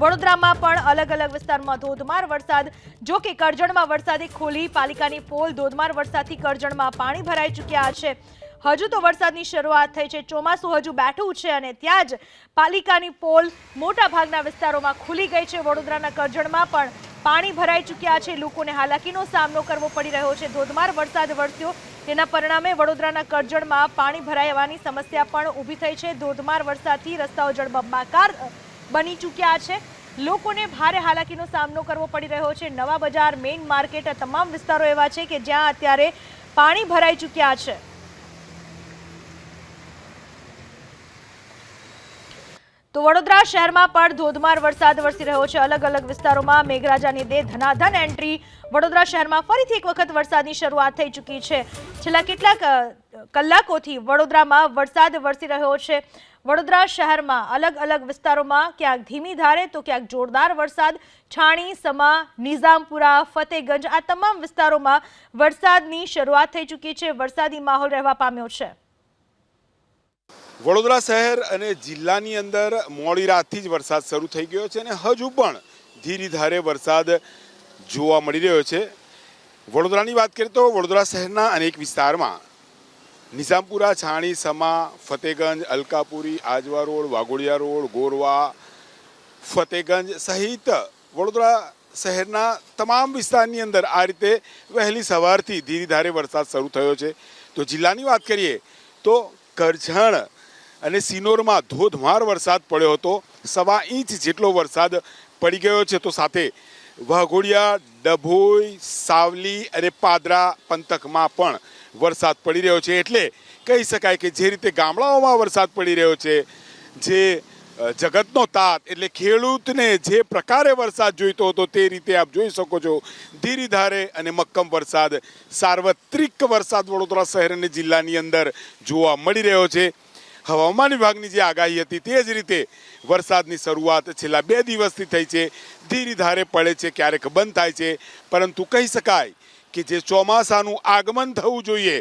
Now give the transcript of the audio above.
વડોદરામાં પણ અલગ અલગ વિસ્તારમાં ધોધમાર વરસાદ. જો કે કરજણમાં વરસાદે ખોલી પાલિકાની પોલ. ધોધમાર વરસાદથી કરજણમાં પાણી ભરાઈ ચૂક્યા છે. હજુ તો વરસાદની શરૂઆત થઈ છે. ચોમાસું હજુ બેઠું છે અને ત્યાં જ પાલિકાની પોલ મોટા ભાગના વિસ્તારોમાં ખુલી ગઈ છે. વડોદરાના કરજણમાં પણ પાણી ભરાઈ ચૂક્યા છે. લોકોને હાલાકીનો સામનો કરવો પડી રહ્યો છે. ધોધમાર વરસાદ વરસ્યો તેના પરિણામે વડોદરાના કરજણમાં પાણી ભરાવાની સમસ્યા પણ ઊભી થઈ છે. ધોધમાર વરસાદથી રસ્તાઓ જળબંબાકાર બની ચૂક્યા છે. લોકોને ભારે હાલાકીનો સામનો કરવો પડી રહ્યો છે. નવા બજાર, મેઇન માર્કેટ, તમામ વિસ્તારો એવા છે કે જ્યાં અત્યારે પાણી ભરાઈ ચૂક્યા છે. તો વડોદરા શહેરમાં પણ ધોધમાર વરસાદ વરસી રહ્યો છે. અલગ અલગ વિસ્તારોમાં મેઘરાજાની દે ધનાધન એન્ટ્રી. વડોદરા શહેરમાં ફરીથી એક વખત વરસાદની શરૂઆત થઈ ચૂકી છે. છેલ્લા કેટલાક કલાકોથી વડોદરામાં વરસાદ વરસી રહ્યો છે. વડોદરા શહેરમાં અલગ અલગ વિસ્તારોમાં ક્યાંક ધીમી ધારે તો ક્યાંક જોરદાર વરસાદ. છાણી, સમા, નિઝામપુરા, ફતેગંજ આ તમામ વિસ્તારોમાં વરસાદની શરૂઆત થઈ ચૂકી છે. વરસાદી માહોલ રહેવા પામ્યો છે. વડોદરા શહેર અને જિલ્લાની અંદર મોડી રાતથી જ વરસાદ શરૂ થઈ ગયો છે અને હજુ પણ ધીરી ધારે વરસાદ જોવા મળી રહ્યો છે. વડોદરાની વાત કરીએ તો વડોદરા શહેરના અનેક વિસ્તારમાં નિઝામપુરા, છાણી, સમા, ફતેગંજ, અલકાપુરી, આજવા રોડ, વાઘોડિયા રોડ, ગોરવા, ફતેગંજ સહિત વડોદરા શહેરના તમામ વિસ્તારની અંદર આ રીતે વહેલી સવારથી ધીરી ધારે વરસાદ શરૂ થયો છે. તો જિલ્લાની વાત કરીએ તો કરજણ અને સિનોરમાં ધોધમાર વરસાદ પડ્યો હતો. 1.25 ઇંચ જેટલો વરસાદ પડી ગયો છે. તો સાથે વાઘોડિયા, ડભોઈ, સાવલી અને પાદરા પંથકમાં પણ વરસાદ પડી રહ્યો છે. એટલે કહી શકાય કે જે રીતે ગામડાઓમાં વરસાદ પડી રહ્યો છે, જે જગતનો તાત એટલે ખેડૂતને જે પ્રકારે વરસાદ જોઈતો હતો તે રીતે આપ જોઈ શકો છો. ધીરી ધારે અને મક્કમ વરસાદ, સાર્વત્રિક વરસાદ વડોદરા શહેર અને જિલ્લાની અંદર જોવા મળી રહ્યો છે. હવામાન વિભાગની જે આગાહી હતી તે જ રીતે વરસાદની શરૂઆત છેલ્લા 2 દિવસથી થઈ છે. ધીરી ધારે પડે છે, ક્યારેક બંધ થાય છે, પરંતુ કહી શકાય કે જે ચોમાસાનું આગમન થવું જોઈએ